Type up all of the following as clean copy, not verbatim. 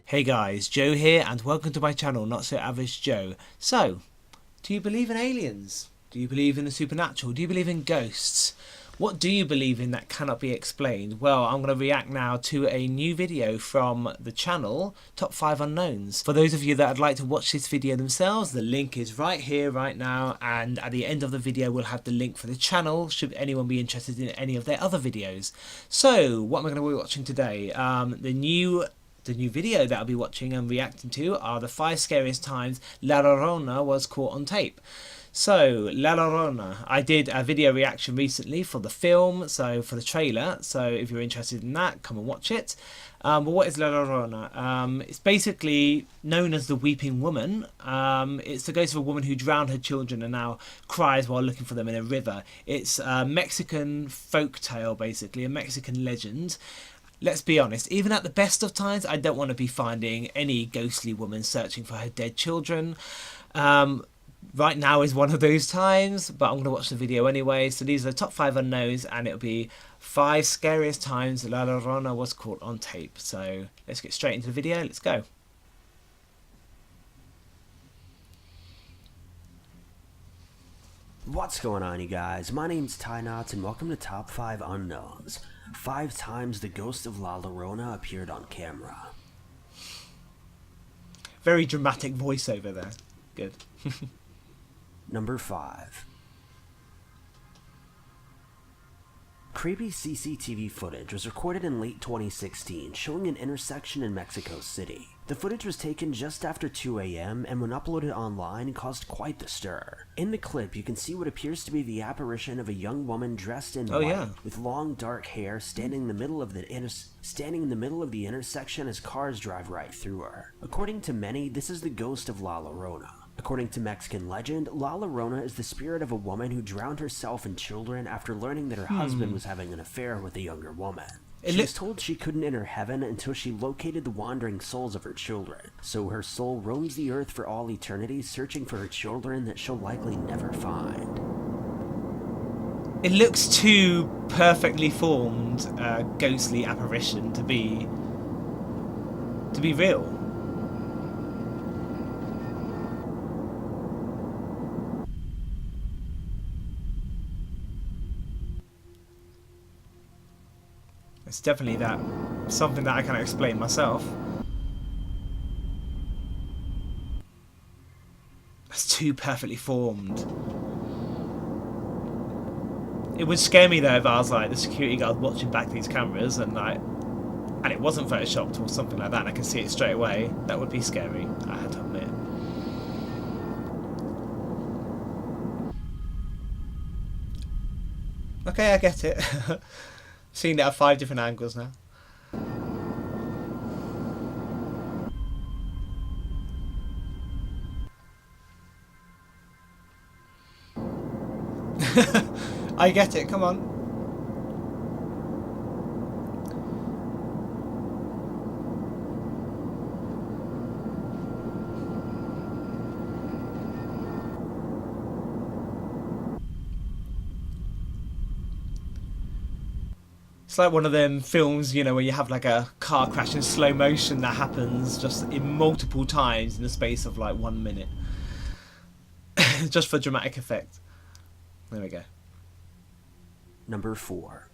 Hey guys, Joe here and welcome to my channel, Not So Average Joe. So, do you believe in aliens? Do you believe in the supernatural? Do you believe in ghosts? What do you believe in that cannot be explained? Well, I'm going to react now to a new video from the channel, Top 5 Unknowns. For those of you that would like to watch this video themselves, the link is right here, right now, and at the end of the video we'll have the link for the channel, should anyone be interested in any of their other videos. So, what am I going to be watching today? The new video that I'll be watching and reacting to are the 5 scariest times La Llorona was caught on tape. So, La Llorona, I did a video reaction recently for the film, so for the trailer, so if you're interested in that, come and watch it. But what is La Llorona? It's basically known as the Weeping Woman. It's the ghost of a woman who drowned her children and now cries while looking for them in a river. It's a Mexican folk tale, basically, a Mexican legend. Let's be honest, even at the best of times, I don't want to be finding any ghostly woman searching for her dead children. Right now is one of those times, but I'm going to watch the video anyway. So these are the top 5 unknowns, and it'll be 5 scariest times La Llorona was caught on tape. So let's get straight into the video. Let's go. What's going on, you guys? My name's Ty Knots, and welcome to Top 5 Unknowns. 5 times the ghost of La Llorona appeared on camera. Very dramatic voiceover there. Good. Number 5. Creepy CCTV footage was recorded in late 2016, showing an intersection in Mexico City. The footage was taken just after 2 a.m. and when uploaded online caused quite the stir. In the clip, you can see what appears to be the apparition of a young woman dressed in white, with long dark hair, standing in the middle of the intersection as cars drive right through her. According to many, this is the ghost of La Llorona. According to Mexican legend, La Llorona is the spirit of a woman who drowned herself and children after learning that her husband was having an affair with a younger woman. She was told she couldn't enter heaven until she located the wandering souls of her children, so her soul roams the earth for all eternity, searching for her children that she'll likely never find. It looks too perfectly formed ghostly apparition to be real. It's definitely something that I can't explain myself. It's too perfectly formed. It would scare me though if I was like the security guard watching back these cameras and it wasn't photoshopped or something like that and I can see it straight away. That would be scary, I had to admit. Okay, I get it. Seen it at 5 different angles now. I get it, come on. It's like one of them films, you know, where you have like a car crash in slow motion that happens just in multiple times in the space of like 1 minute. Just for dramatic effect. There we go. Number 4.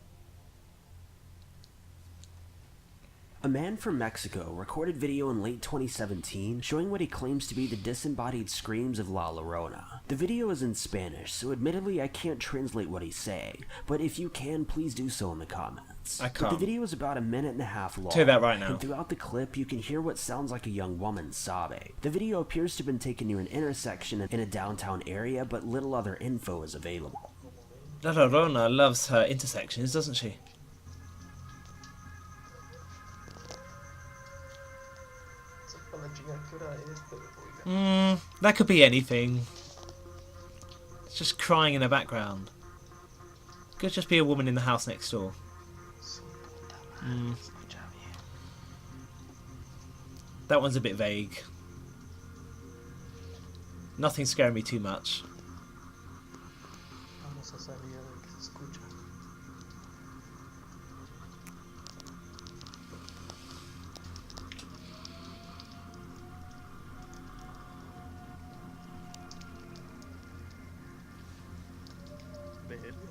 A man from Mexico recorded video in late 2017 showing what he claims to be the disembodied screams of La Llorona. The video is in Spanish, so admittedly I can't translate what he's saying, but if you can, please do so in the comments. I can't. But the video is about 1.5 minutes long. Tell you that right now. And throughout the clip, you can hear what sounds like a young woman sobbing. The video appears to have been taken near an intersection in a downtown area, but little other info is available. La Llorona loves her intersections, doesn't she? That could be anything. It's just crying in the background. Could just be a woman in the house next door. That one's a bit vague. Nothing's scaring me too much.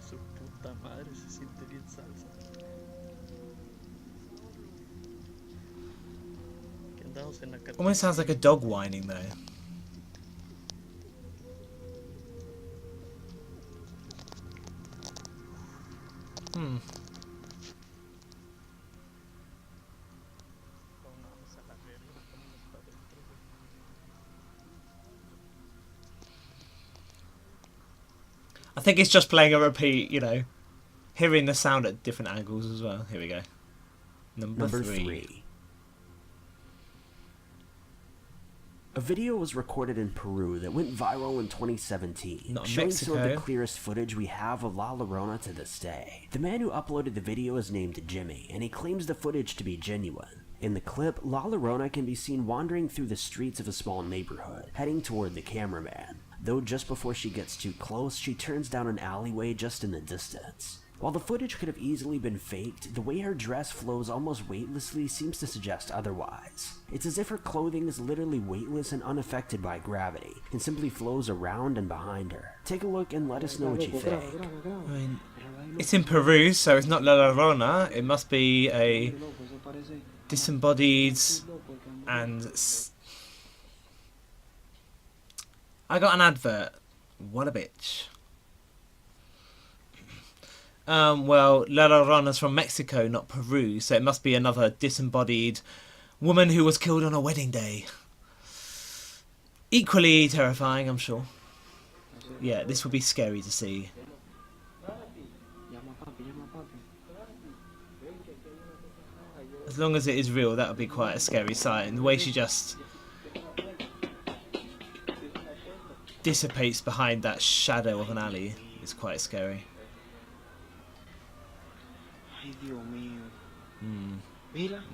Su puta madre, se siente bien salsa. Que andamos en la Almost sounds like a dog whining though. Hmm. Vamos a la verga, vámonos para adentro, güey. I think it's just playing a repeat, you know, hearing the sound at different angles as well. Here we go. Number three. A video was recorded in Peru that went viral in 2017, Not in showing some of the Mexico. clearest footage we have of La Llorona to this day. The man who uploaded the video is named Jimmy, and he claims the footage to be genuine. In the clip, La Llorona can be seen wandering through the streets of a small neighborhood, heading toward the cameraman. Though just before she gets too close, she turns down an alleyway just in the distance. While the footage could have easily been faked, the way her dress flows almost weightlessly seems to suggest otherwise. It's as if her clothing is literally weightless and unaffected by gravity, and simply flows around and behind her. Take a look and let us know what you think. I mean, it's in Peru, so it's not La Llorona. It must be a disembodied and... I got an advert. What a bitch. Well, La Llorona's from Mexico, not Peru, so it must be another disembodied woman who was killed on a wedding day. Equally terrifying, I'm sure. Yeah, this would be scary to see. As long as it is real, that would be quite a scary sight. And the way she just dissipates behind that shadow of an alley is quite scary.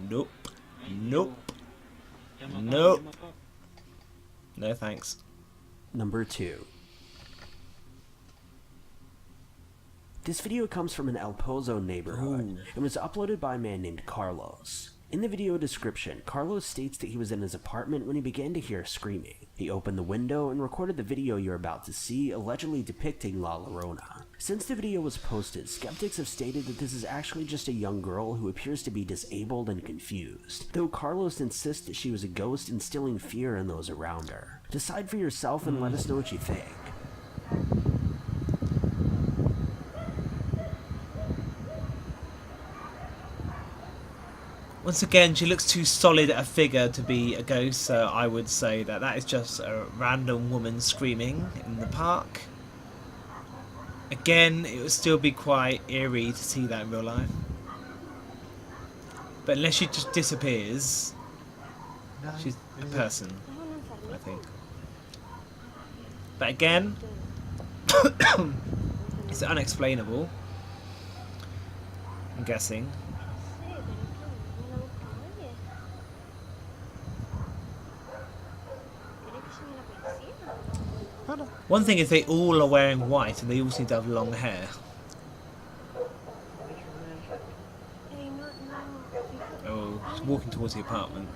Nope. Nope. Nope. No thanks. Number 2. This video comes from an El Pozo neighborhood and was uploaded by a man named Carlos. In the video description, Carlos states that he was in his apartment when he began to hear screaming. He opened the window and recorded the video you're about to see, allegedly depicting La Llorona. Since the video was posted, skeptics have stated that this is actually just a young girl who appears to be disabled and confused, though Carlos insists that she was a ghost instilling fear in those around her. Decide for yourself and let us know what you think. Once again, she looks too solid a figure to be a ghost, so I would say that that is just a random woman screaming in the park. Again, it would still be quite eerie to see that in real life. But unless she just disappears, she's a person, I think. But again, it's unexplainable, I'm guessing. One thing is they all are wearing white and they all seem to have long hair. Oh, she's walking towards the apartment.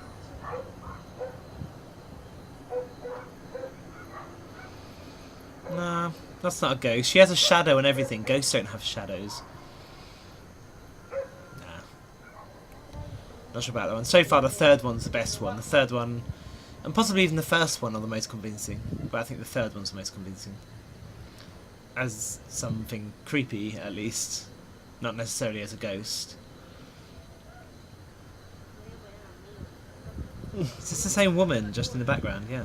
Nah, that's not a ghost. She has a shadow and everything. Ghosts don't have shadows. Nah. Not sure about that one. So far the third one's the best one. The third one, and possibly even the first one, are the most convincing. But I think the third one's the most convincing. As something creepy, at least. Not necessarily as a ghost. It's just the same woman, just in the background, yeah.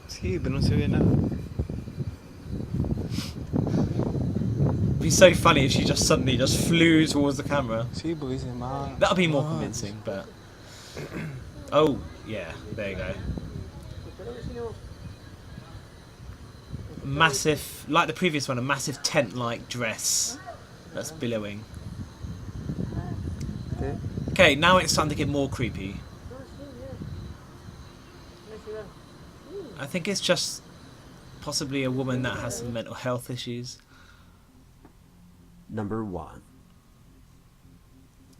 Sí, pero no se ve nada. It'd be so funny if she just suddenly just flew towards the camera. Sí, porque dice más. That would be more convincing, but... Oh, yeah, there you go. Massive, like the previous one, a massive tent-like dress that's billowing. Okay, now it's starting to get more creepy. I think it's just possibly a woman that has some mental health issues. Number 1.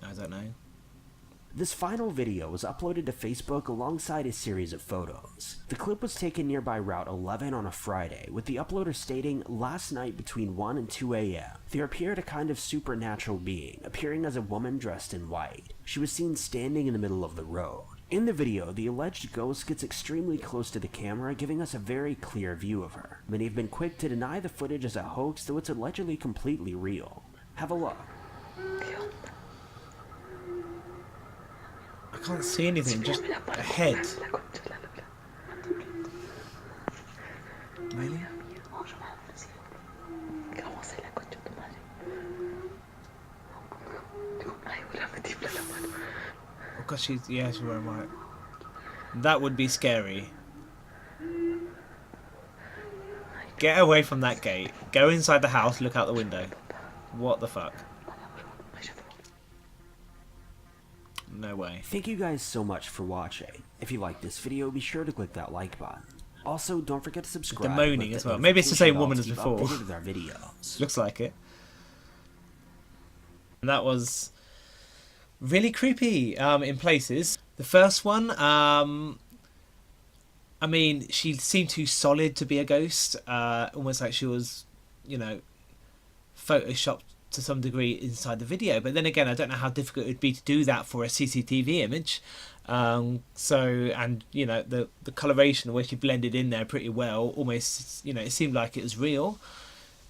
I don't know. This final video was uploaded to Facebook alongside a series of photos. The clip was taken nearby Route 11 on a Friday, with the uploader stating, "Last night between 1 and 2 a.m., there appeared a kind of supernatural being, appearing as a woman dressed in white. She was seen standing in the middle of the road." In the video, the alleged ghost gets extremely close to the camera, giving us a very clear view of her. Many have been quick to deny the footage as a hoax, though it's allegedly completely real. Have a look. I can't see anything, just a head. Really? Oh gosh, she's wearing white. That would be scary. Get away from that gate. Go inside the house, look out the window. What the fuck? No way. Thank you guys so much for watching. If you liked this video, be sure to click that like button. Also, don't forget to subscribe. The moaning as well. Maybe it's the same woman as before. With our videos. Looks like it. And that was really creepy in places. The first one, I mean, she seemed too solid to be a ghost. Almost like she was, you know, photoshopped to some degree inside the video. But then again, I don't know how difficult it would be to do that for a CCTV image. And you know, the coloration, where she blended in there pretty well, almost, you know, it seemed like it was real.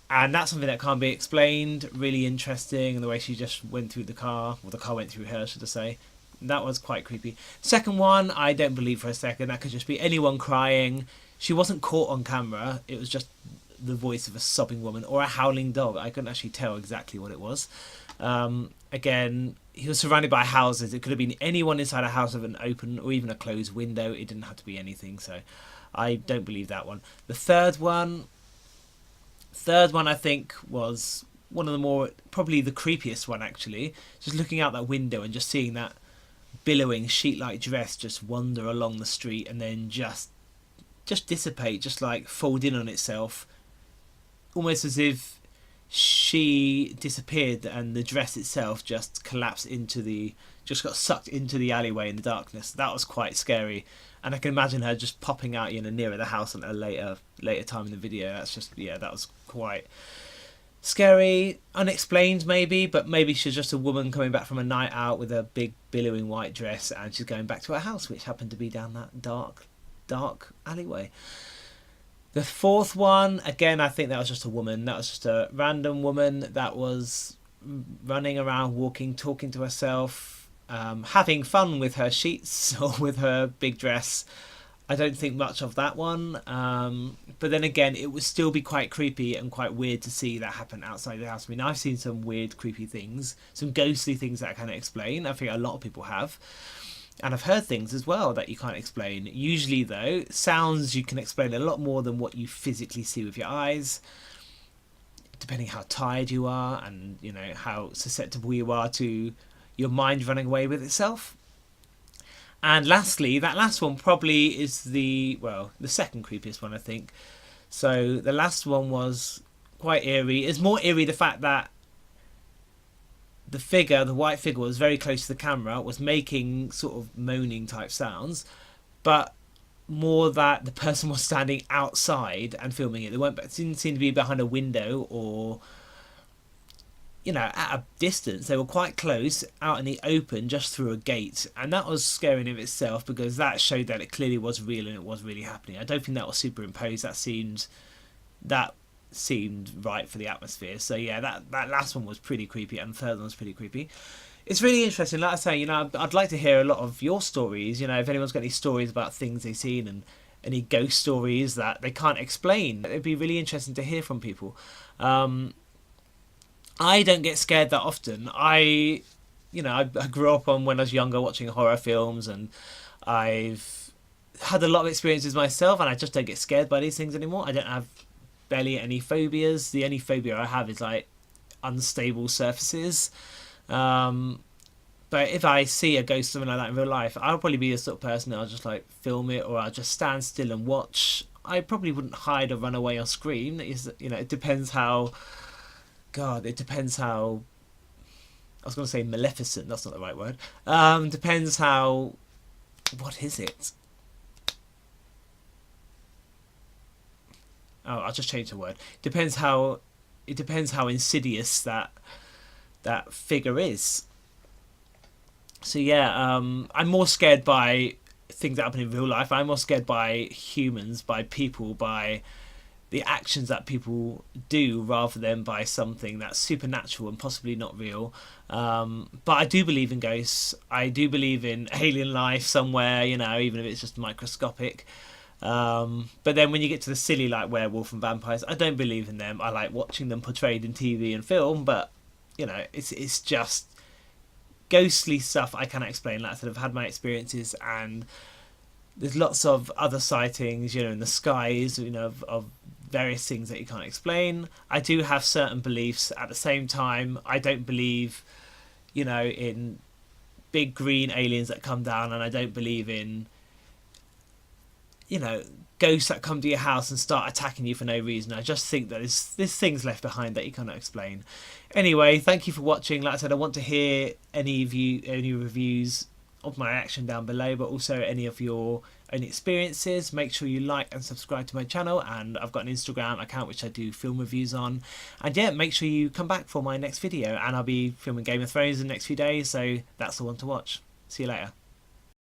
And that's something that can't be explained. Really interesting, and the way she just went through the car, or the car went through her, should I say. That was quite creepy. Second one, I don't believe for a second. That could just be anyone crying. She wasn't caught on camera. It was just the voice of a sobbing woman or a howling dog. I couldn't actually tell exactly what it was. Again, he was surrounded by houses. It could have been anyone inside a house with an open or even a closed window. It didn't have to be anything, so I don't believe that one. The third one I think was one of the more, probably the creepiest one actually. Just looking out that window and just seeing that billowing sheet-like dress just wander along the street and then just dissipate, just like fold in on itself, almost as if she disappeared and the dress itself just collapsed just got sucked into the alleyway in the darkness. That was quite scary, and I can imagine her just popping out, you know, nearer the house at a later time in the video. That's just, yeah, that was quite scary, unexplained maybe, but maybe she's just a woman coming back from a night out with a big billowing white dress, and she's going back to her house, which happened to be down that dark alleyway. The fourth one, again, I think that was just a woman. That was just a random woman that was running around, walking, talking to herself, having fun with her sheets or with her big dress. I don't think much of that one. But then again, it would still be quite creepy and quite weird to see that happen outside the house. I mean, I've seen some weird, creepy things, some ghostly things that I can't explain. I think a lot of people have. And I've heard things as well that you can't explain. Usually, though, sounds you can explain a lot more than what you physically see with your eyes, depending how tired you are and, you know, how susceptible you are to your mind running away with itself. And lastly, that last one probably is the second creepiest one, I think. So the last one was quite eerie. It's more eerie the fact that the white figure was very close to the camera, was making sort of moaning type sounds, but more that the person was standing outside and filming it. It didn't seem to be behind a window or, you know, at a distance. They were quite close, out in the open, just through a gate, and that was scary in of itself, because that showed that it clearly was real and it was really happening. I don't think that was superimposed. That seemed right for the atmosphere. So yeah, that last one was pretty creepy, and the third one was pretty creepy. It's really interesting. Like I say, you know, I'd like to hear a lot of your stories. You know, if anyone's got any stories about things they've seen and any ghost stories that they can't explain, it'd be really interesting to hear from people. I don't get scared that often. I grew up on, when I was younger, watching horror films, and I've had a lot of experiences myself, and I just don't get scared by these things anymore. I don't have barely any phobias. The only phobia I have is like unstable surfaces. But if I see a ghost, something like that in real life, I'll probably be the sort of person that I'll just like film it, or I'll just stand still and watch. I probably wouldn't hide or run away or scream. It depends how I was going to say maleficent. That's not the right word. Depends how. What is it? Oh, I'll just change the word. Depends how. It depends how insidious that figure is. So yeah, I'm more scared by things that happen in real life. I'm more scared by humans, by people, by the actions that people do, rather than by something that's supernatural and possibly not real. But I do believe in ghosts. I do believe in alien life somewhere, you know, even if it's just microscopic. But then when you get to the silly like werewolf and vampires, I don't believe in them. I like watching them portrayed in TV and film, but you know, it's just ghostly stuff I cannot explain. Like I said, I've had my experiences, and there's lots of other sightings, you know, in the skies, you know, of various things that you can't explain. I do have certain beliefs. At the same time, I don't believe, you know, in big green aliens that come down, and I don't believe in, you know, ghosts that come to your house and start attacking you for no reason. I just think that there's things left behind that you cannot explain. Anyway, thank you for watching. Like I said, I want to hear any reviews of my action down below, but also any of your own experiences. Make sure you like and subscribe to my channel, and I've got an Instagram account which I do film reviews on. And yeah, make sure you come back for my next video, and I'll be filming Game of Thrones in the next few days, so that's the one to watch. See you later.